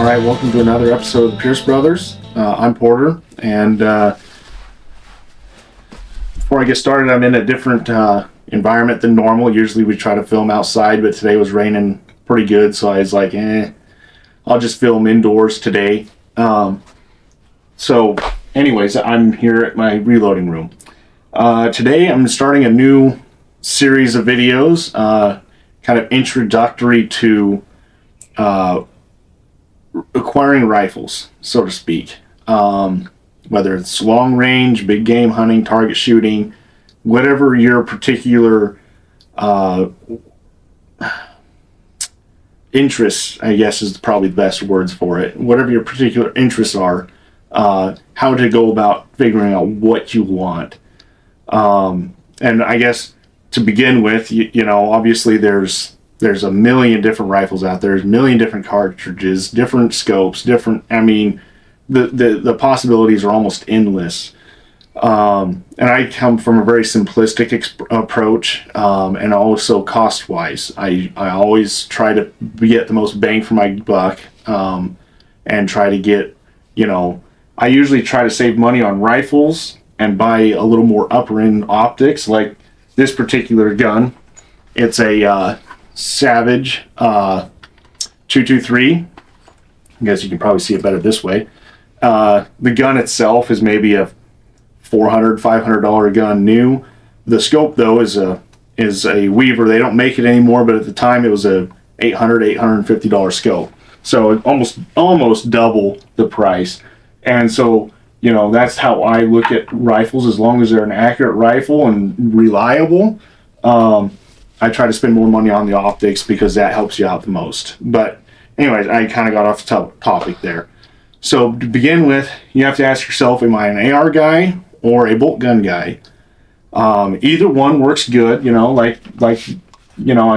right, welcome to another episode of the Pierce Brothers. I'm Porter, and before I get started, I'm in a different environment than normal. Usually we try to film outside, but today was raining pretty good, so I was like, I'll just film indoors today. So anyways, I'm here at my reloading room. Today I'm starting a new series of videos, kind of introductory to acquiring rifles, so to speak. Whether it's long range, big game hunting, target shooting, whatever your particular interests, I guess is probably the best words for it. Whatever your particular interests are, how to go about figuring out what you want. And I guess to begin with, you know, obviously there's a million different rifles out there. There's a million different cartridges, different scopes, the possibilities are almost endless. And I come from a very simplistic approach, and also cost-wise. I always try to get the most bang for my buck, and try to get, I usually try to save money on rifles and buy a little more upper-end optics, like this particular gun. It's a Savage 223. I guess you can probably see it better this way. The gun itself is maybe a $400-$500 gun new. The scope though is a Weaver. They don't make it anymore, but at the time it was a $850 scope. So it almost double the price. And so, that's how I look at rifles. As long as they're an accurate rifle and reliable, I try to spend more money on the optics because that helps you out the most. But anyways, I kind of got off the topic there. So to begin with, you have to ask yourself, am I an AR guy or a bolt gun guy? Either one works good, like I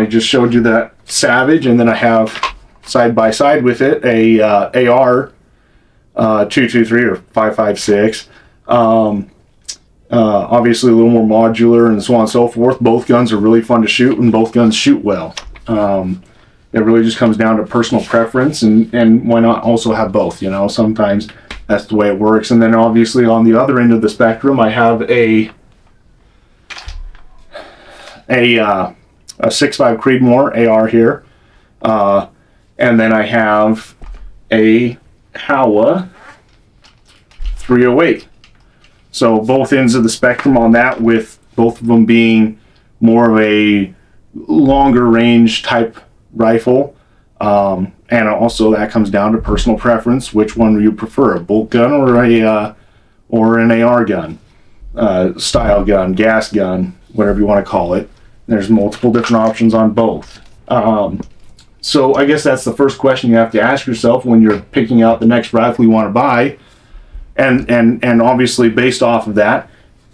just showed you that Savage, and then I have side by side with it a AR 223 or 5.56. Obviously a little more modular and so on and so forth. Both guns are really fun to shoot, and both guns shoot well. It really just comes down to personal preference, and why not also have both, sometimes that's the way it works. And then obviously on the other end of the spectrum, I have a 6.5 Creedmoor AR here, and then I have a Howa 308. So both ends of the spectrum on that, with both of them being more of a longer range type rifle. And also that comes down to personal preference. Which one do you prefer, a bolt gun or an AR gun, style gun, gas gun, whatever you want to call it. There's multiple different options on both. So I guess that's the first question you have to ask yourself when you're picking out the next rifle you want to buy. And obviously based off of that,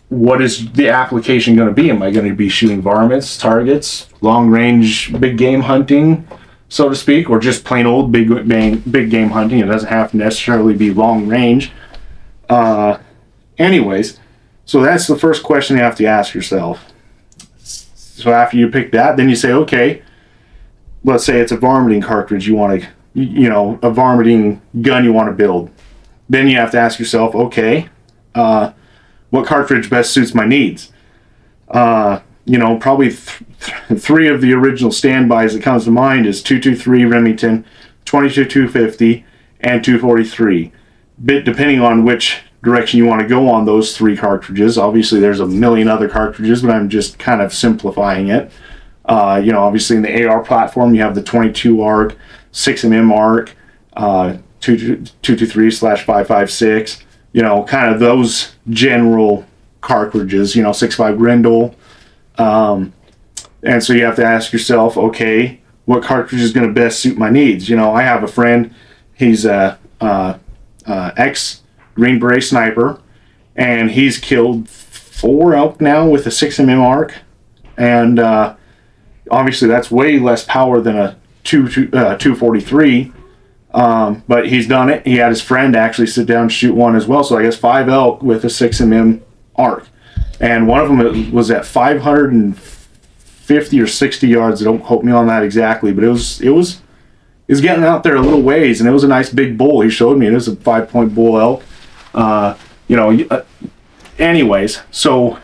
what is the application going to be? Am I going to be shooting varmints, targets, long range, big game hunting, so to speak, or just plain old big game hunting? It doesn't have to necessarily be long range. Anyways, so that's the first question you have to ask yourself. So after you pick that, then you say, okay, let's say it's a varminting cartridge you want to, a varminting gun you want to build. Then you have to ask yourself, okay, what cartridge best suits my needs? Probably three of the original standbys that comes to mind is 223 Remington, 22-250, and 243. Depending on which direction you want to go on those three cartridges. Obviously, there's a million other cartridges, but I'm just kind of simplifying it. Obviously in the AR platform, you have the 22 ARC, 6mm ARC, 223/5.56, kind of those general cartridges, 6.5 Grendel. And so you have to ask yourself, okay, what cartridge is going to best suit my needs? I have a friend, he's a ex Green Beret sniper, and he's killed 4 elk now with a 6mm ARC, and obviously that's way less power than a 243. But he's done it. He had his friend actually sit down and shoot one as well. So I guess 5 elk with a 6mm ARC. And one of them was at 550 or 60 yards. Don't quote me on that exactly, but it was is getting out there a little ways, and it was a nice big bull. He showed me it was a 5-point bull elk. Anyways, so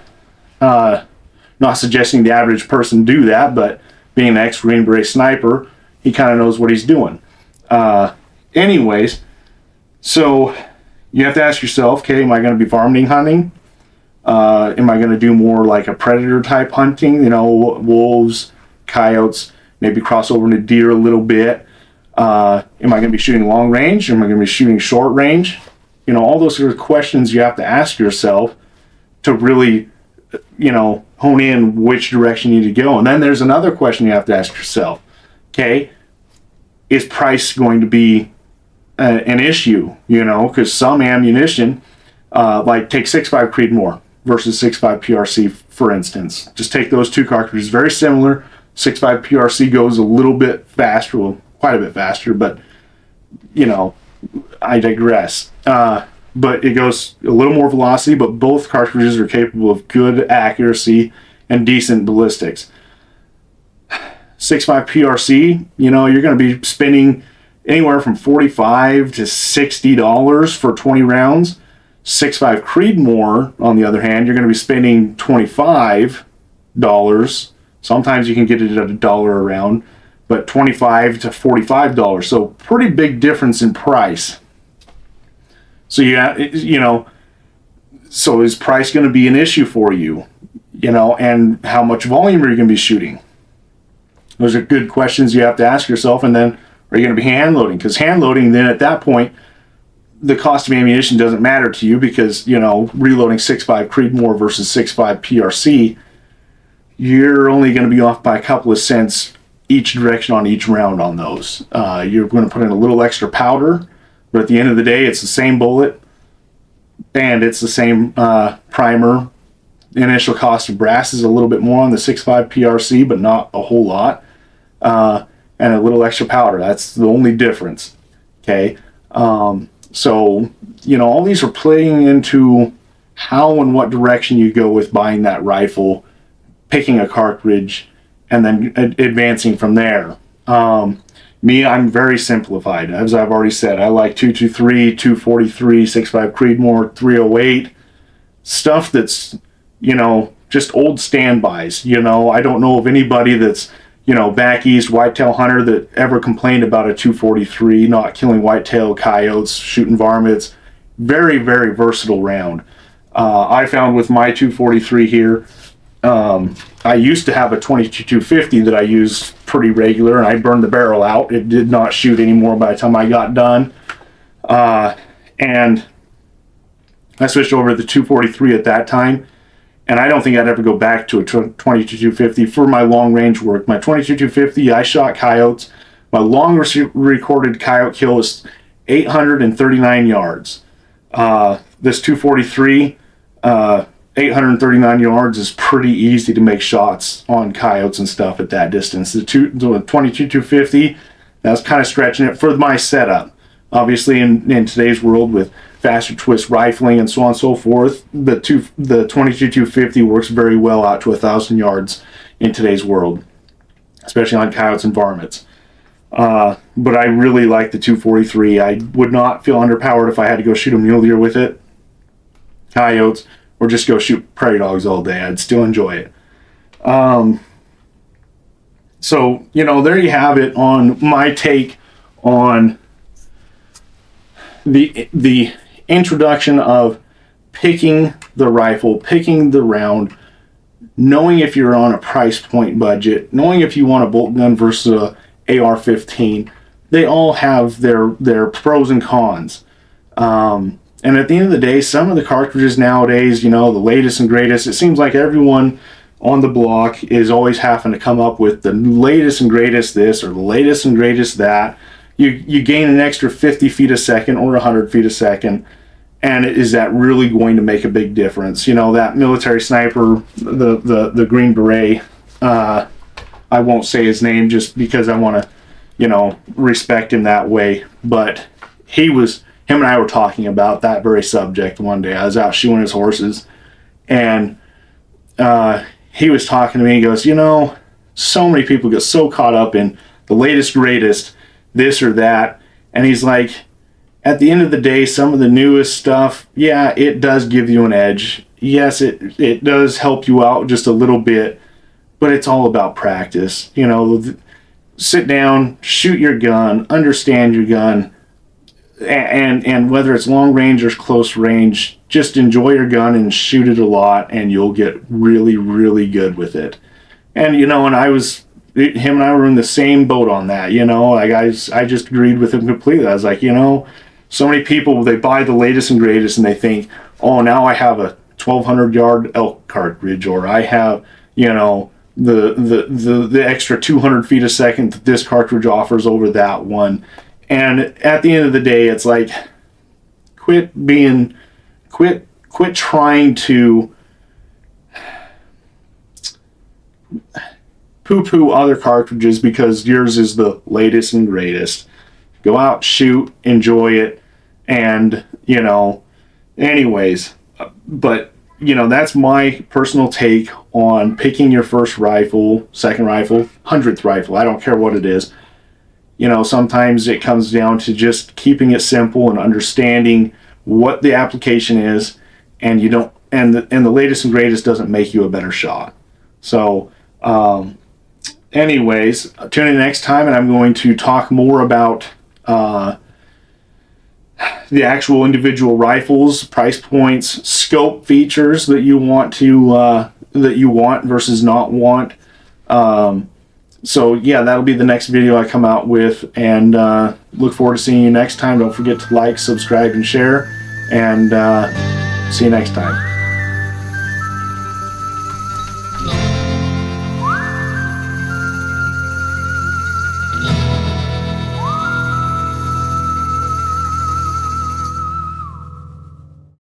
not suggesting the average person do that, but being an ex-Green Beret sniper, he kind of knows what he's doing. Anyways, so you have to ask yourself, okay, am I going to be varminting hunting? Am I going to do more like a predator type hunting? Wolves, coyotes, maybe cross over into deer a little bit. Am I going to be shooting long range? Or am I going to be shooting short range? All those sort of questions you have to ask yourself to really, hone in which direction you need to go. And then there's another question you have to ask yourself. Okay, is price going to be an issue? Because some ammunition, like take 6.5 Creedmoor versus 6.5 PRC, for instance. Just take those two cartridges, very similar. 6.5 PRC goes a little bit faster, well, quite a bit faster, but I digress. But it goes a little more velocity, but both cartridges are capable of good accuracy and decent ballistics. 6.5 PRC, you're going to be spending anywhere from $45 to $60 for 20 rounds. 6.5 Creedmoor, on the other hand, you're going to be spending $25. Sometimes you can get it at $1 a round, but $25 to $45. So pretty big difference in price. So so is price going to be an issue for you? And how much volume are you going to be shooting? Those are good questions you have to ask yourself. And then, are you going to be hand loading? Because hand loading, then at that point, the cost of ammunition doesn't matter to you, because reloading 6.5 Creedmoor versus 6.5 PRC, you're only going to be off by a couple of cents each direction on each round on those. You're going to put in a little extra powder, but at the end of the day, it's the same bullet and it's the same primer. The initial cost of brass is a little bit more on the 6.5 PRC, but not a whole lot. And a little extra powder. That's the only difference. Okay. So, all these are playing into how and what direction you go with buying that rifle, picking a cartridge, and then advancing from there. Me, I'm very simplified. As I've already said, I like 223, 243, 6.5 Creedmoor, 308. Stuff that's, just old standbys. I don't know of anybody that's, back east whitetail hunter that ever complained about a 243 not killing whitetail coyotes, shooting varmints. Very, very versatile round. I found with my 243 here, I used to have a 22-250 that I used pretty regular, and I burned the barrel out. It did not shoot anymore by the time I got done. And I switched over to the 243 at that time, and I don't think I'd ever go back to a 22-250 for my long range work. My 22-250, I shot coyotes. My longest recorded coyote kill was 839 yards. This 243, 839 yards is pretty easy to make shots on coyotes and stuff at that distance. The 22-250, that's kind of stretching it for my setup. Obviously, in today's world with faster twist rifling and so on and so forth, the 22-250 works very well out to 1,000 yards in today's world, especially on coyotes and varmints. But I really like the 243. I would not feel underpowered if I had to go shoot a mule deer with it, coyotes, or just go shoot prairie dogs all day. I'd still enjoy it. So, there you have it on my take on the introduction of picking the rifle, picking the round, knowing if you're on a price point budget, knowing if you want a bolt gun versus a AR-15. They all have their pros and cons. And at the end of the day, some of the cartridges nowadays, the latest and greatest, it seems like everyone on the block is always having to come up with the latest and greatest this or the latest and greatest that. You gain an extra 50 feet a second or 100 feet a second, and is that really going to make a big difference? That military sniper, the Green Beret, I won't say his name just because I want to, respect him that way, but him and I were talking about that very subject one day. I was out shooting his horses, and he was talking to me. He goes, so many people get so caught up in the latest, greatest this or that. And he's like, at the end of the day, some of the newest stuff, yeah, it does give you an edge. Yes, it does help you out just a little bit, but it's all about practice. You know, sit down, shoot your gun, understand your gun, and whether it's long range or close range, just enjoy your gun and shoot it a lot, and you'll get really, really good with it. And, you know, him and I were in the same boat on that, you know. Like, I just agreed with him completely. I was like, you know, so many people, they buy the latest and greatest and they think, oh, now I have a 1,200 yard elk cartridge, or I have, you know, the extra 200 feet a second that this cartridge offers over that one. And at the end of the day, it's like, quit trying to poo-poo other cartridges because yours is the latest and greatest. Go out, shoot, enjoy it, and, you know, anyways. But, you know, that's my personal take on picking your first rifle, second rifle, 100th rifle. I don't care what it is. You know, sometimes it comes down to just keeping it simple and understanding what the application is, and you don't, and the latest and greatest doesn't make you a better shot. So, anyways, tune in next time, and I'm going to talk more about the actual individual rifles, price points, scope features that you want versus not want. So yeah, that'll be the next video I come out with, and look forward to seeing you next time. Don't forget to like, subscribe, and share, and see you next time.